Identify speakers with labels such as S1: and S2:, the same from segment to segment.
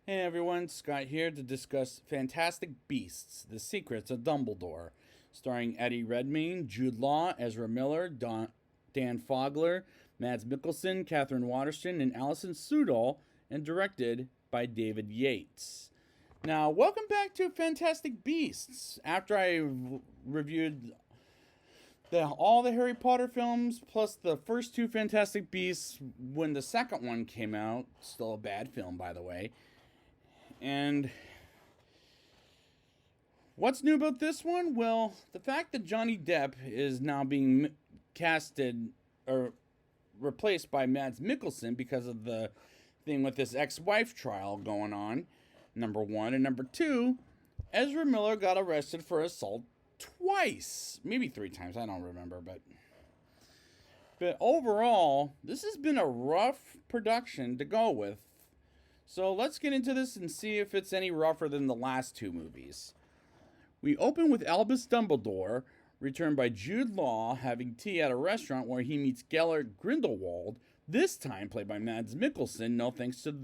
S1: Hey everyone, Scott here to discuss Fantastic Beasts: The Secrets of Dumbledore, starring Eddie Redmayne, Jude Law, Ezra Miller, Dan Fogler, Mads Mikkelsen, Catherine Waterston, and Alison Sudol, and directed by David Yates. Now, welcome back to Fantastic Beasts. After I reviewed all the Harry Potter films plus the first two Fantastic Beasts when the second one came out, still a bad film by the way. And what's new about this one? Well, the fact that Johnny Depp is now being casted or replaced by Mads Mikkelsen because of the thing with this ex-wife trial going on, number one. And number two, Ezra Miller got arrested for assault twice. Maybe three times, I don't remember, but overall, this has been a rough production to go with. So let's get into this and see if it's any rougher than the last two movies. We open with Albus Dumbledore, returned by Jude Law, having tea at a restaurant where he meets Gellert Grindelwald, this time played by Mads Mikkelsen, no thanks to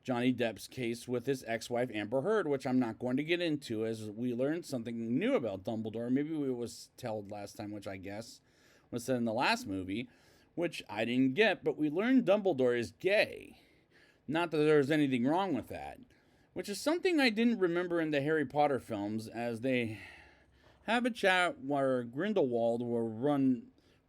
S1: Johnny Depp's case with his ex-wife Amber Heard, which I'm not going to get into as we learned something new about Dumbledore. Maybe it was told last time, which I guess was said in the last movie, which I didn't get, but we learned Dumbledore is gay. Not that there's anything wrong with that, which is something I didn't remember in the Harry Potter films, as they have a chat where Grindelwald will run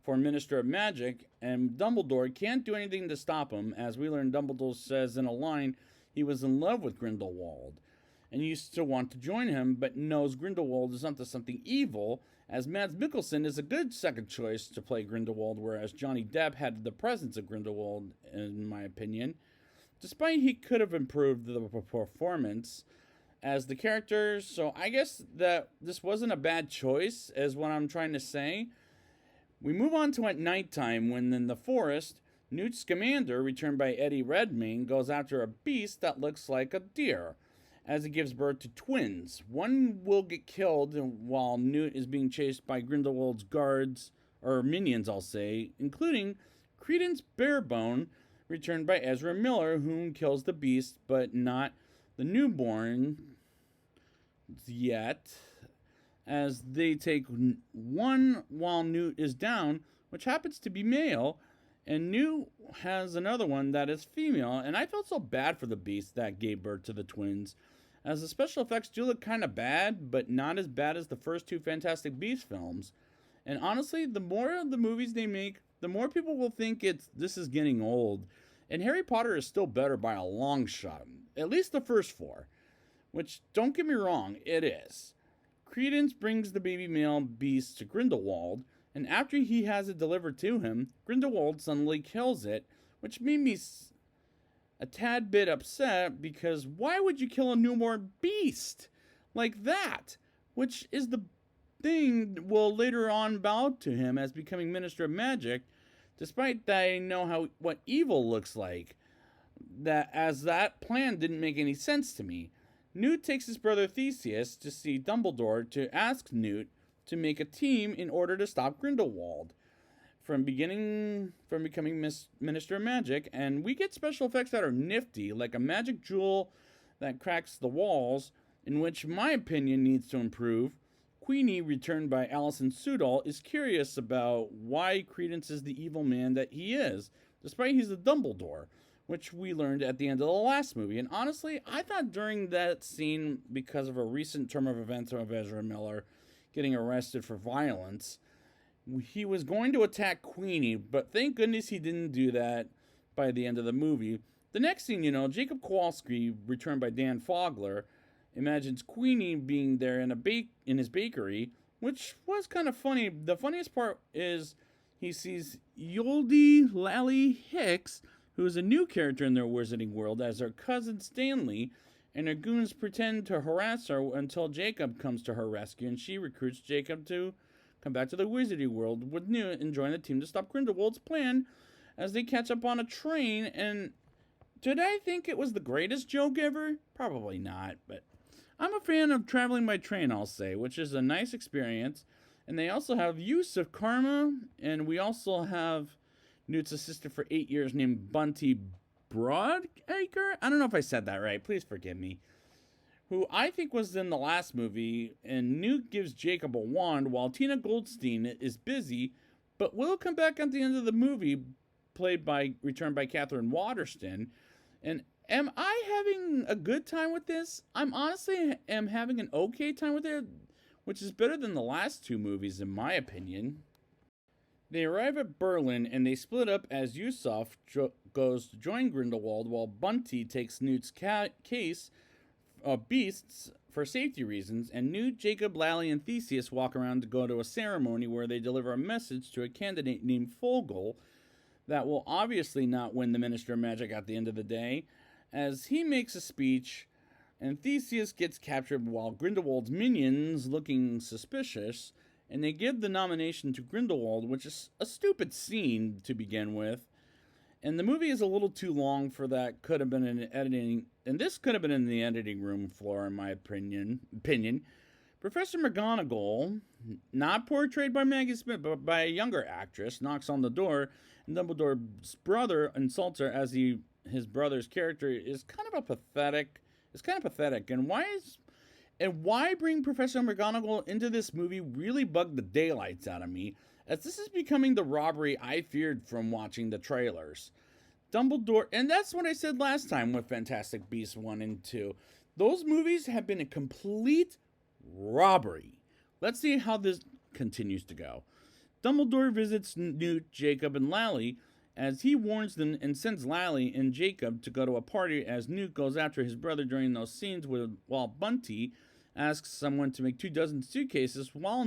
S1: for Minister of Magic, and Dumbledore can't do anything to stop him, as we learn Dumbledore says in a line he was in love with Grindelwald and used to want to join him, but knows Grindelwald is up to something evil, as Mads Mikkelsen is a good second choice to play Grindelwald, whereas Johnny Depp had the presence of Grindelwald, in my opinion. Despite he could have improved the performance as the character, so I guess that this wasn't a bad choice, is what I'm trying to say. We move on to at nighttime when in the forest, Newt Scamander, returned by Eddie Redmayne, goes after a beast that looks like a deer, as it gives birth to twins. One will get killed while Newt is being chased by Grindelwald's guards, or minions I'll say, including Credence Barebone, returned by Ezra Miller, whom kills the beast, but not the newborn yet, as they take one while Newt is down, which happens to be male, and Newt has another one that is female, and I felt so bad for the beast that gave birth to the twins, as the special effects do look kind of bad, but not as bad as the first two Fantastic Beasts films. And honestly, the more of the movies they make, the more people will think this is getting old. And Harry Potter is still better by a long shot. At least the first four. Which, don't get me wrong, it is. Credence brings the baby male beast to Grindelwald, and after he has it delivered to him, Grindelwald suddenly kills it, which made me a tad bit upset, because why would you kill a newborn beast like that? Which is the thing will later on bow to him as becoming Minister of Magic, despite that I know what evil looks like. That plan didn't make any sense to me. Newt takes his brother Theseus to see Dumbledore to ask Newt to make a team in order to stop Grindelwald from becoming Minister of Magic, and we get special effects that are nifty, like a magic jewel that cracks the walls, in which my opinion needs to improve. Queenie, returned by Alison Sudol, is curious about why Credence is the evil man that he is, despite he's a Dumbledore, which we learned at the end of the last movie. And honestly, I thought during that scene, because of a recent turn of events of Ezra Miller getting arrested for violence, he was going to attack Queenie, but thank goodness he didn't do that by the end of the movie. The next thing you know, Jacob Kowalski, returned by Dan Fogler, imagines Queenie being there in his bakery, which was kind of funny. The funniest part is he sees Yoldy Lally Hicks, who is a new character in their wizarding world, as her cousin Stanley, and her goons pretend to harass her until Jacob comes to her rescue, and she recruits Jacob to come back to the wizarding world with Newt and join the team to stop Grindelwald's plan as they catch up on a train. And did I think it was the greatest joke ever? Probably not, but I'm a fan of traveling by train, I'll say, which is a nice experience. And they also have use of karma, and we also have Newt's assistant for 8 years named Bunty Broadacre? I don't know if I said that right. Please forgive me. Who I think was in the last movie, and Newt gives Jacob a wand while Tina Goldstein is busy, but will come back at the end of the movie, returned by Catherine Waterston. And am I having a good time with this? I'm honestly am having an okay time with it, which is better than the last two movies in my opinion. They arrive at Berlin and they split up as Yusuf goes to join Grindelwald while Bunty takes Newt's case of beasts for safety reasons, and Newt, Jacob, Lally, and Theseus walk around to go to a ceremony where they deliver a message to a candidate named Fogel that will obviously not win the Minister of Magic at the end of the day, as he makes a speech and Theseus gets captured while Grindelwald's minions, looking suspicious, and they give the nomination to Grindelwald, which is a stupid scene to begin with. And the movie is a little too long for that. Could have been in editing, and this could have been in the editing room floor, in my opinion. Professor McGonagall, not portrayed by Maggie Smith, but by a younger actress, knocks on the door, and Dumbledore's brother insults her as his brother's character is kind of pathetic. It's kind of pathetic, and why bring Professor McGonagall into this movie really bugged the daylights out of me, as this is becoming the robbery I feared from watching the trailers. Dumbledore, and that's what I said last time with Fantastic Beasts 1 and 2. Those movies have been a complete robbery. Let's see how this continues to go. Dumbledore visits Newt, Jacob, and Lally as he warns them and sends Lally and Jacob to go to a party as Newt goes after his brother during those scenes while Bunty asks someone to make 24 suitcases while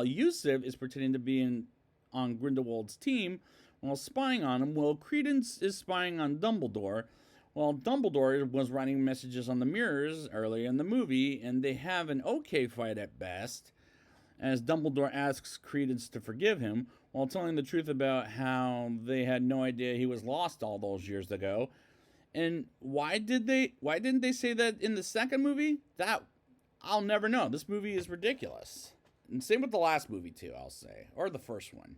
S1: Yusuf is pretending to be on Grindelwald's team while spying on him, while Credence is spying on Dumbledore, while Dumbledore was writing messages on the mirrors earlier in the movie, and they have an okay fight at best, as Dumbledore asks Credence to forgive him, while telling the truth about how they had no idea he was lost all those years ago. And why didn't they say that in the second movie? That I'll never know. This movie is ridiculous. And same with the last movie too, I'll say, or the first one.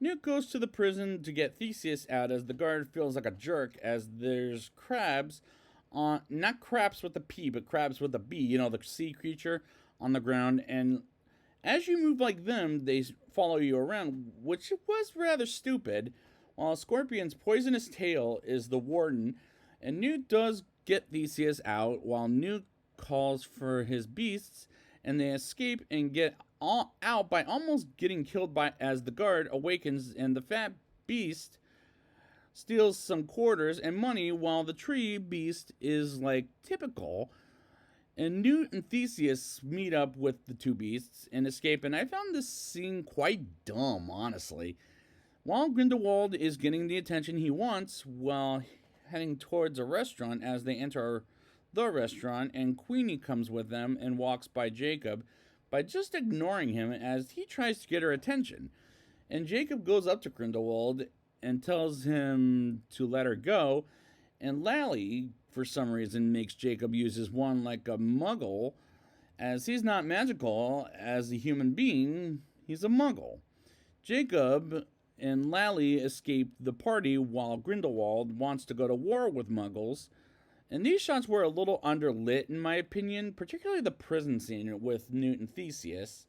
S1: Newt goes to the prison to get Theseus out as the guard feels like a jerk as there's crabs on, not crabs with a P, but crabs with a B, the sea creature on the ground, and as you move like them, they follow you around, which was rather stupid, while Scorpion's poisonous tail is the warden, and Newt does get Theseus out while Newt calls for his beasts, and they escape and get out by almost getting killed as the guard awakens and the fat beast steals some quarters and money while the tree beast is like typical. And Newt and Theseus meet up with the two beasts and escape, and I found this scene quite dumb, honestly. While Grindelwald is getting the attention he wants while heading towards a restaurant as they enter the restaurant, and Queenie comes with them and walks by Jacob by just ignoring him as he tries to get her attention. And Jacob goes up to Grindelwald and tells him to let her go, and Lally, for some reason, makes Jacob use his wand like a muggle, as he's not magical as a human being, he's a muggle. Jacob and Lally escape the party while Grindelwald wants to go to war with muggles, and these shots were a little underlit in my opinion, particularly the prison scene with Newt and Theseus.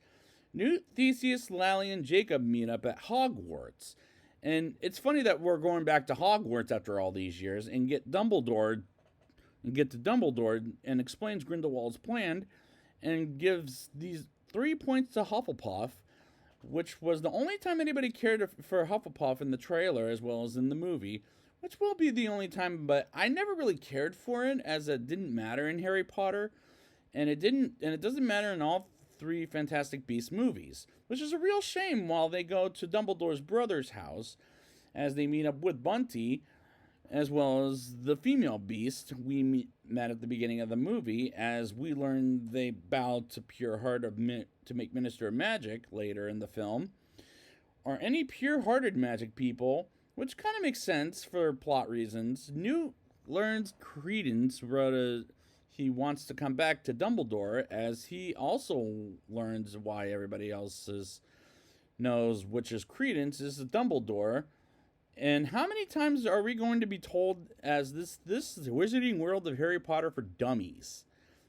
S1: Newt, Theseus, Lally, and Jacob meet up at Hogwarts. And it's funny that we're going back to Hogwarts after all these years and get to Dumbledore and explains Grindelwald's plan and gives these 3 points to Hufflepuff, which was the only time anybody cared for Hufflepuff in the trailer as well as in the movie, which will be the only time, but I never really cared for it as it didn't matter in Harry Potter, and it doesn't matter in all 3 Fantastic Beasts movies, which is a real shame while they go to Dumbledore's brother's house as they meet up with Bunty, as well as the female beast we met at the beginning of the movie, as we learn they bow to pure heart to make Minister of Magic later in the film, or any pure-hearted magic people, which kind of makes sense for plot reasons. Newt learns Credence he wants to come back to Dumbledore, as he also learns why everybody else knows which is Credence is Dumbledore, And how many times are we going to be told as this is the Wizarding World of Harry Potter for dummies,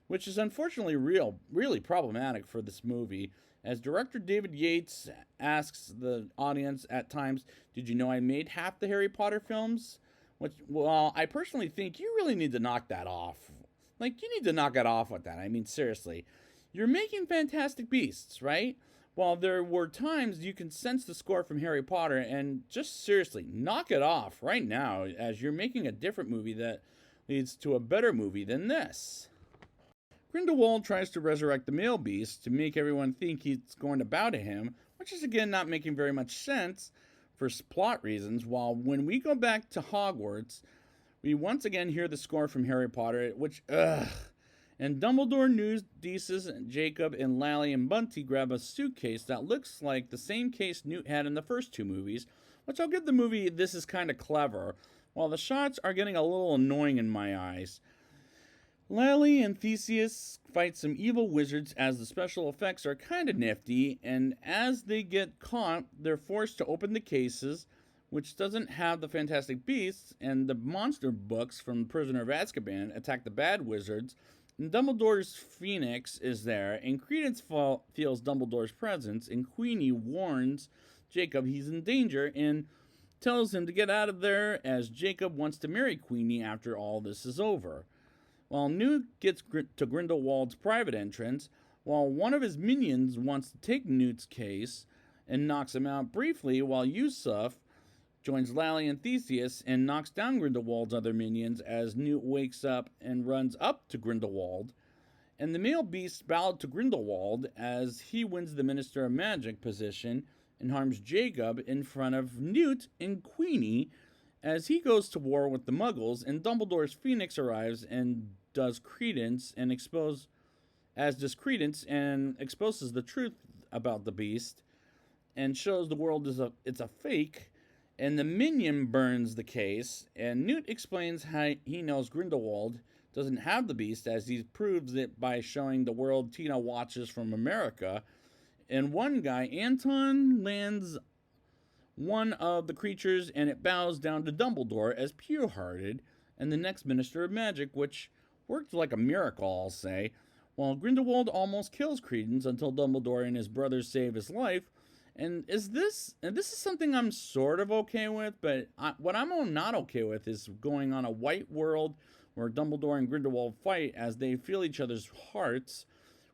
S1: which is unfortunately really problematic for this movie. As director David Yates asks the audience at times, "Did you know I made half the Harry Potter films?" Which, well, I personally think you really need to knock that off. Like, you need to knock it off with that. I mean, seriously, you're making Fantastic Beasts, right? While there were times you can sense the score from Harry Potter, and just seriously, knock it off right now as you're making a different movie that leads to a better movie than this. Grindelwald tries to resurrect the male beast to make everyone think he's going to bow to him, which is again not making very much sense for plot reasons. While when we go back to Hogwarts, we once again hear the score from Harry Potter, which, ugh. And Dumbledore, Newt, Jacob, and Lally and Bunty grab a suitcase that looks like the same case Newt had in the first two movies, which I'll give the movie this is kind of clever, while the shots are getting a little annoying in my eyes. Lally and Theseus fight some evil wizards as the special effects are kind of nifty, and as they get caught, they're forced to open the cases, which doesn't have the Fantastic Beasts, and the monster books from Prisoner of Azkaban attack the bad wizards. And Dumbledore's Phoenix is there, and Credence feels Dumbledore's presence, and Queenie warns Jacob he's in danger and tells him to get out of there as Jacob wants to marry Queenie after all this is over. While Newt gets to Grindelwald's private entrance, while one of his minions wants to take Newt's case and knocks him out briefly, while Yusuf joins Lally and Theseus and knocks down Grindelwald's other minions as Newt wakes up and runs up to Grindelwald. And the male beast bowed to Grindelwald as he wins the Minister of Magic position and harms Jacob in front of Newt and Queenie as he goes to war with the Muggles, and Dumbledore's Phoenix arrives and does Credence and exposes the truth about the beast and shows the world it's a fake. And the minion burns the case, and Newt explains how he knows Grindelwald doesn't have the beast, as he proves it by showing the world Tina watches from America. And one guy, Anton, lands one of the creatures, and it bows down to Dumbledore as pure-hearted, and the next Minister of Magic, which worked like a miracle, I'll say. While Grindelwald almost kills Credence until Dumbledore and his brothers save his life. And this is something I'm sort of okay with, but what I'm not okay with is going on a white world where Dumbledore and Grindelwald fight as they feel each other's hearts,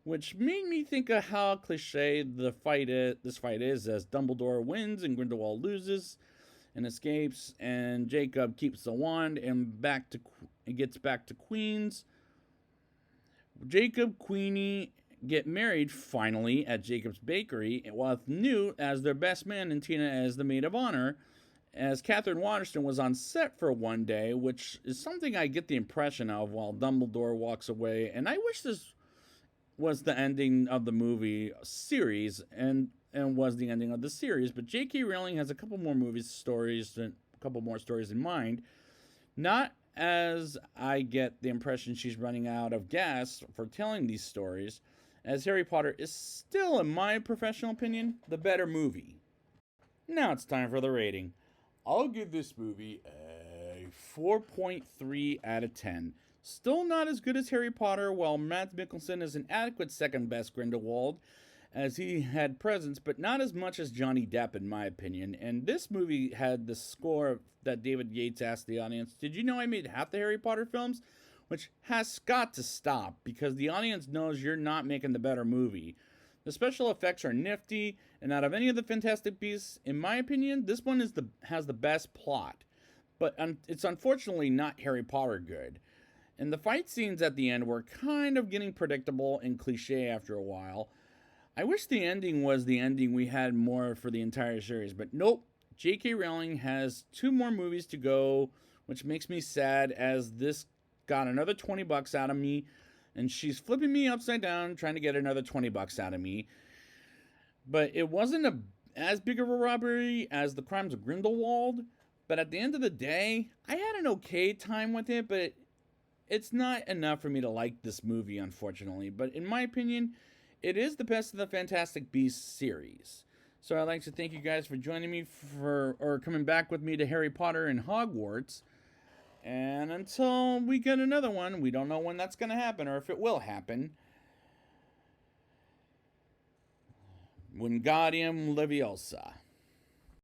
S1: which made me think of how cliche this fight is, as Dumbledore wins and Grindelwald loses and escapes, and Jacob keeps the wand and gets back to Queens. Jacob, Queenie get married finally at Jacob's Bakery, with Newt as their best man and Tina as the maid of honor, as Catherine Waterston was on set for one day, which is something I get the impression of while Dumbledore walks away. And I wish this was the ending of the movie series and was the ending of the series, but J.K. Rowling has a couple more stories in mind. Not as I get the impression she's running out of gas for telling these stories, as Harry Potter is still, in my professional opinion, the better movie. Now it's time for the rating. I'll give this movie a 4.3 out of 10. Still not as good as Harry Potter, while Mads Mikkelsen is an adequate second best Grindelwald, as he had presence, but not as much as Johnny Depp, in my opinion. And this movie had the score that David Yates asked the audience, "Did you know I made half the Harry Potter films?" Which has got to stop, because the audience knows you're not making the better movie. The special effects are nifty, and out of any of the Fantastic Beasts, in my opinion, this one has the best plot. But it's unfortunately not Harry Potter good. And the fight scenes at the end were kind of getting predictable and cliche after a while. I wish the ending was the ending we had more for the entire series, but nope. J.K. Rowling has 2 more movies to go, which makes me sad, as this got another $20 out of me, and she's flipping me upside down trying to get another $20 out of me. But it wasn't as big of a robbery as The Crimes of Grindelwald, but at the end of the day, I had an okay time with it, but it's not enough for me to like this movie, unfortunately. But in my opinion, it is the best of the Fantastic Beasts series. So I'd like to thank you guys for joining me or coming back with me to Harry Potter and Hogwarts. And until we get another one, we don't know when that's going to happen or if it will happen. Wingardium Leviosa.